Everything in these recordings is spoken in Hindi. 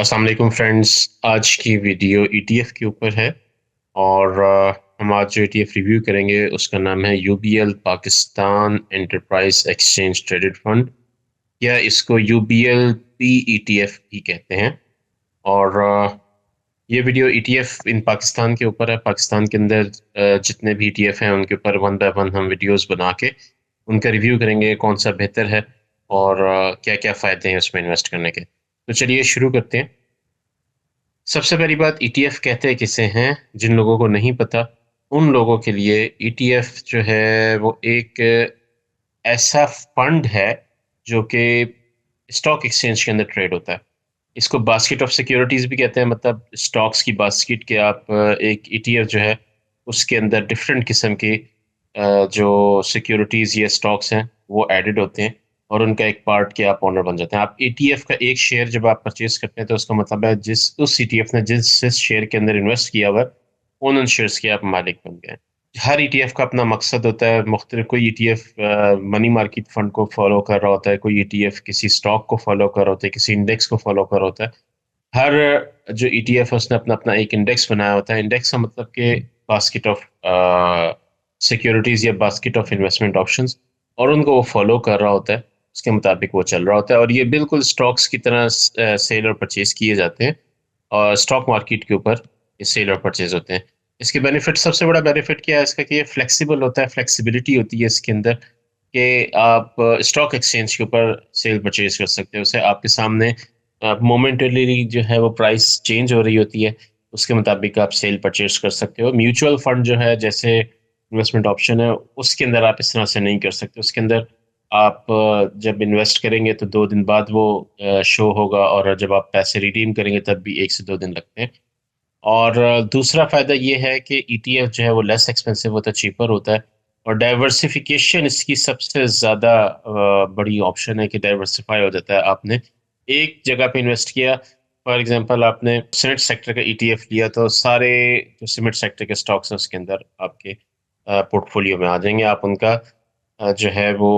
अस्सलाम वालेकुम फ्रेंड्स। आज की वीडियो ईटीएफ के ऊपर है और हम आज जो ईटीएफ रिव्यू करेंगे उसका नाम है UBL Pakistan enterprise exchange traded fund, या इसको यूबीएल पीईटीएफ भी कहते हैं। और ये वीडियो ईटीएफ इन पाकिस्तान के ऊपर है। पाकिस्तान के अंदर जितने भी ईटीएफ हैं उनके ऊपर वन बाय वन हम वीडियोस बना के उनका रिव्यू करेंगे, कौन सा बेहतर है और क्या क्या फ़ायदे हैं उसमें इन्वेस्ट करने के। तो चलिए शुरू करते हैं। सबसे पहली बात, ईटीएफ कहते किसे हैं? जिन लोगों को नहीं पता उन लोगों के लिए ईटीएफ जो है वो एक ऐसा फंड है जो कि स्टॉक एक्सचेंज के अंदर ट्रेड होता है। इसको बास्केट ऑफ सिक्योरिटीज भी कहते हैं, मतलब स्टॉक्स की बास्केट के आप एक ईटीएफ जो है उसके अंदर डिफरेंट किस्म की जो सिक्योरिटीज या स्टॉक्स हैं वो एडेड होते हैं और उनका एक पार्ट के आप ओनर बन जाते हैं। आप ईटीएफ का एक शेयर जब आप परचेज करते हैं तो उसका मतलब है जिस उस ईटीएफ ने जिस शेयर के अंदर इन्वेस्ट किया हुआ है उन शेयर्स के आप मालिक बन गए। हर ईटीएफ का अपना मकसद होता है मुख्तलिफ। कोई ईटीएफ मनी मार्केट फंड को फॉलो कर रहा होता है, कोई ईटीएफ किसी स्टॉक को फॉलो कर रहा होता है, किसी इंडेक्स को फॉलो कर रहा होता है। हर जो ईटीएफ है उसने अपना अपना एक इंडेक्स बनाया होता है। इंडेक्स का मतलब कि बास्केट ऑफ सिक्योरिटीज या बास्केट ऑफ इन्वेस्टमेंट ऑप्शंस, और उनको वो फॉलो कर रहा होता है, उसके मुताबिक वो चल रहा होता है। और ये बिल्कुल स्टॉक्स की तरह सेल और परचेज किए जाते हैं और स्टॉक मार्केट के ऊपर ये सेल और परचेज होते हैं। इसके बेनिफिट, सबसे बड़ा बेनिफिट क्या है इसका कि ये फ्लेक्सिबल होता है, फ्लेक्सिबिलिटी होती है इसके अंदर कि आप स्टॉक एक्सचेंज के ऊपर सेल परचेज कर सकते हो। उसे आपके सामने मोमेंटली जो है वो प्राइस चेंज हो रही होती है, उसके मुताबिक आप सेल परचेज कर सकते हो। म्यूचुअल फंड जो है जैसे इन्वेस्टमेंट ऑप्शन है उसके अंदर आप इस तरह से नहीं कर सकते। उसके अंदर आप जब इन्वेस्ट करेंगे तो 2 दिन बाद वो शो होगा, और जब आप पैसे रिडीम करेंगे तब भी 1 से 2 दिन लगते हैं। और दूसरा फ़ायदा ये है कि ईटीएफ जो है वो लेस एक्सपेंसिव होता है, चीपर होता है। और डाइवर्सिफिकेशन इसकी सबसे ज़्यादा बड़ी ऑप्शन है कि डाइवर्सिफाई हो जाता है। आपने एक जगह पे इन्वेस्ट किया, फॉर एग्जांपल आपने सीमेंट सेक्टर का ईटीएफ लिया तो सारे जो सीमेंट सेक्टर के स्टॉक्स हैं उसके अंदर आपके पोर्टफोलियो में आ जाएंगे। आप उनका जो है वो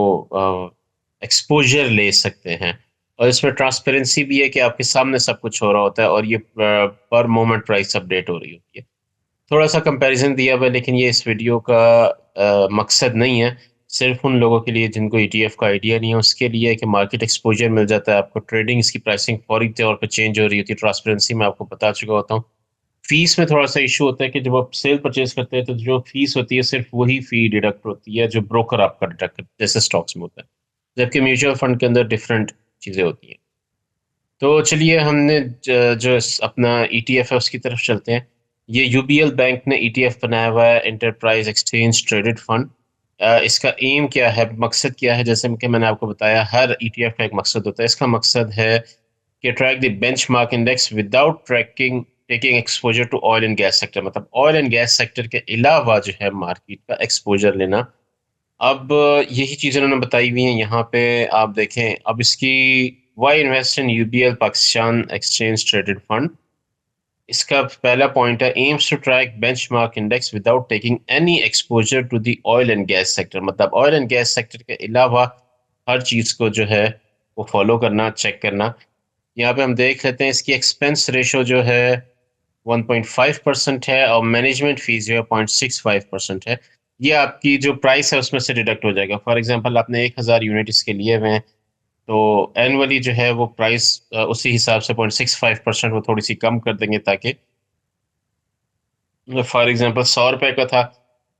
एक्सपोजर ले सकते हैं। और इसमें ट्रांसपेरेंसी भी है कि आपके सामने सब कुछ हो रहा होता है और ये पर मोमेंट प्राइस अपडेट हो रही होती है। थोड़ा सा कंपैरिजन दिया हुआ है, लेकिन ये इस वीडियो का मकसद नहीं है। सिर्फ उन लोगों के लिए जिनको ईटीएफ का आइडिया नहीं है उसके लिए कि मार्केट एक्सपोजर मिल जाता है आपको। ट्रेडिंग इसकी प्राइसिंग फौरी तौर पर चेंज हो रही होती है। ट्रांसपेरेंसी में आपको बता चुका होता हूँ। फीस में थोड़ा सा इशू होता है कि जब आप सेल परचेज करते हैं तो जो फीस होती है सिर्फ वही फी डिडक्ट होती है जो ब्रोकर आपका डिडक्ट करता है, जैसे स्टॉक्स में होता है। जबकि म्यूचुअल फंड के अंदर डिफरेंट चीज़ें होती हैं। तो चलिए हमने जो अपना ईटीएफ है उसकी तरफ चलते हैं। ये यूबीएल बैंक ने ईटीएफ बनाया हुआ है, एंटरप्राइज एक्सचेंज ट्रेडेड फंड। इसका एम क्या है, मकसद क्या है? जैसे कि मैंने आपको बताया हर ईटीएफ का एक मकसद होता है। इसका मकसद है कि track the benchmark index without tracking taking exposure to oil and gas sector, मतलब ऑयल एंड गैस सेक्टर के अलावा जो है मार्केट का एक्सपोजर लेना। अब यही चीज़ें उन्होंने बताई हुई हैं यहाँ पे। आप देखें अब इसकी why invest in UBL Pakistan exchange traded fund. इसका पहला पॉइंट है aims to track benchmark index without taking any exposure to the oil and gas sector, मतलब ऑयल एंड गैस सेक्टर के अलावा हर चीज़ को जो है वो फॉलो करना, चेक करना। यहाँ पे हम देख लेते हैं इसकी एक्सपेंस रेशो जो है 1.5% है और मैनेजमेंट फीस जो है 0.65% है। ये आपकी जो प्राइस है उसमें से डिडक्ट हो जाएगा। फॉर एग्जांपल आपने 1000 यूनिट इसके लिए हुए हैं तो एनुअली जो है वो प्राइस उसी हिसाब से 0.65% वो थोड़ी सी कम कर देंगे, ताकि फॉर एग्जांपल 100 रुपये का था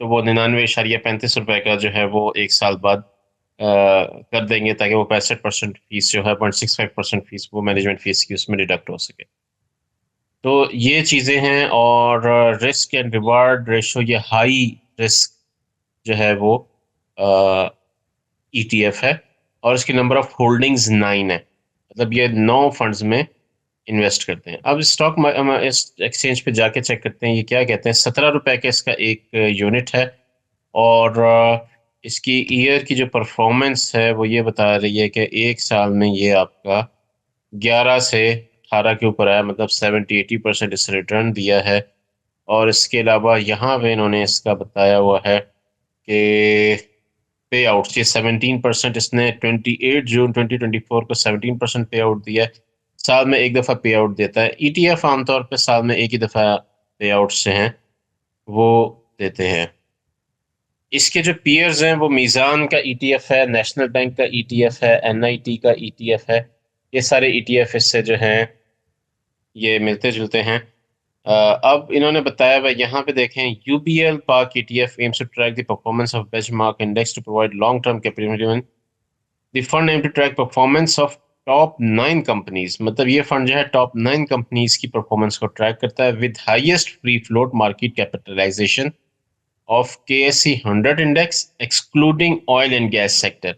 तो वो 99.35 रुपये का जो है वो एक साल बाद कर देंगे, ताकि वो 65% फीस जो है 0.65% फीस वो मैनेजमेंट फीस की उसमें डिडक्ट हो सके। तो ये चीज़ें हैं। और रिस्क एंड रिवार्ड रेशो, ये हाई रिस्क जो है वो ईटीएफ है और इसकी नंबर ऑफ होल्डिंग्स 9 है, मतलब ये 9 फंड्स में इन्वेस्ट करते हैं। अब स्टॉक इस एक्सचेंज पे जाके चेक करते हैं ये क्या कहते हैं। 17 रुपए का इसका एक यूनिट है और इसकी ईयर की जो परफॉर्मेंस है वो ये बता रही है कि एक साल में ये आपका 11 से 18 के ऊपर है, मतलब 70-80% इसने रिटर्न दिया है। और इसके अलावा यहाँ पे इन्होंने इसका बताया हुआ है कि पे आउट ये 17% इसने 28 जून 2024 को 17% पे आउट दिया है। साल में एक दफ़ा पे आउट देता है। ईटीएफ आमतौर पे साल में एक ही दफ़ा पे आउट्स जो हैं, वो देते हैं। इसके जो पीयर्स हैं वो मीज़ान का ईटीएफ है, नेशनल बैंक का ईटीएफ है, एनआईटी का ईटीएफ है। ये सारे ईटीएफ इससे जो हैं ये मिलते-जुलते हैं। अब इन्होंने बताया हुआ यहाँ पे देखें, UBL Pak ETF aims to track the performance of benchmark index to provide long term capital. The fund aim to track performance of top 9 companies, मतलब ये फंड जो है टॉप 9 कंपनीज की परफॉर्मेंस को ट्रैक करता है with highest free float market capitalisation of KSE 100 index excluding oil and gas sector.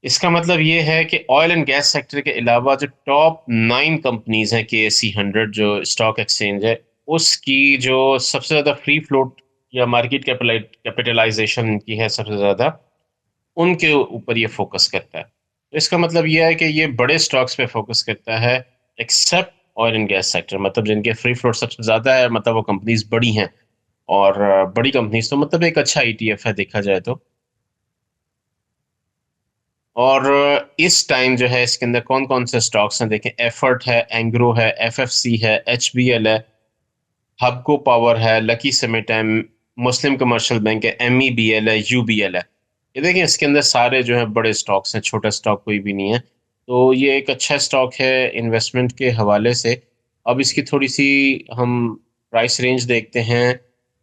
इसका मतलब ये है कि ऑयल एंड गैस सेक्टर के अलावा जो टॉप 9 कंपनीज हैं KSE 100 जो स्टॉक एक्सचेंज है, उसकी जो सबसे ज़्यादा फ्री फ्लोट या मार्केट कैपिटलाइजेशन की है सबसे ज़्यादा, उनके ऊपर ये फोकस करता है। तो इसका मतलब ये है कि ये बड़े स्टॉक्स पे फोकस करता है except oil and gas sector, मतलब जिनके फ्री फ्लोट सबसे ज़्यादा है, मतलब वो कंपनीज बड़ी हैं। और बड़ी कंपनीज तो मतलब एक अच्छा ईटीएफ है देखा जाए तो। और इस टाइम जो है इसके अंदर कौन कौन से स्टॉक्स हैं देखें, एफर्ट है, एंग्रो है, एफएफसी है, एचबीएल है, हबको पावर है, लकी सीमेंट है, मुस्लिम कमर्शियल बैंक है, एमईबीएल है, यूबीएल है। ये देखें इसके अंदर सारे जो है बड़े स्टॉक्स हैं, छोटा स्टॉक कोई भी नहीं है। तो ये एक अच्छा स्टॉक है इन्वेस्टमेंट के हवाले से। अब इसकी थोड़ी सी हम प्राइस रेंज देखते हैं।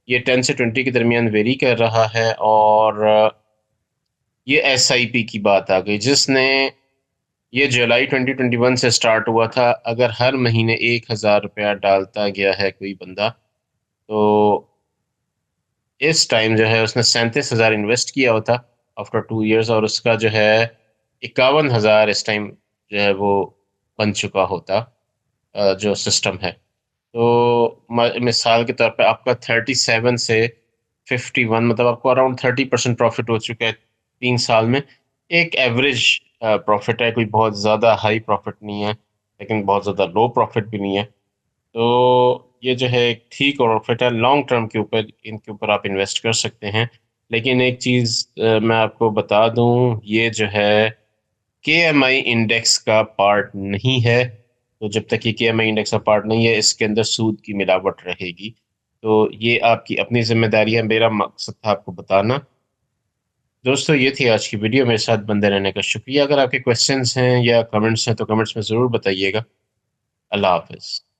ये 10 से 20 के दरमियान वेरी कर रहा है। और ये एसआईपी की बात आ गई, जिसने ये जुलाई 2021 से स्टार्ट हुआ था। अगर हर महीने 1000 रुपया डालता गया है कोई बंदा, तो इस टाइम जो है उसने 37,000 इन्वेस्ट किया होता आफ्टर 2 इयर्स, और उसका जो है 51,000 इस टाइम जो है वो बन चुका होता, जो सिस्टम है। तो मिसाल के तौर पे आपका 37 से 51, मतलब आपको अराउंड 30% प्रॉफिट हो चुका है 3 साल में। एक एवरेज प्रॉफिट है, कोई बहुत ज़्यादा हाई प्रॉफिट नहीं है, लेकिन बहुत ज़्यादा लो प्रॉफिट भी नहीं है। तो ये जो है एक ठीक प्रॉफिट है। लॉन्ग टर्म के ऊपर इनके ऊपर आप इन्वेस्ट कर सकते हैं। लेकिन एक चीज़ मैं आपको बता दूं, ये जो है केएमआई इंडेक्स का पार्ट नहीं है। तो जब तक ये केएमआई इंडेक्स का पार्ट नहीं है, इसके अंदर सूद की मिलावट रहेगी। तो ये आपकी अपनी जिम्मेदारी है, मेरा मकसद था आपको बताना। दोस्तों, ये थी आज की वीडियो। मेरे साथ बंदे रहने का शुक्रिया। अगर आपके क्वेश्चंस हैं या कमेंट्स हैं तो कमेंट्स में ज़रूर बताइएगा। अल्लाह हाफ़िज़।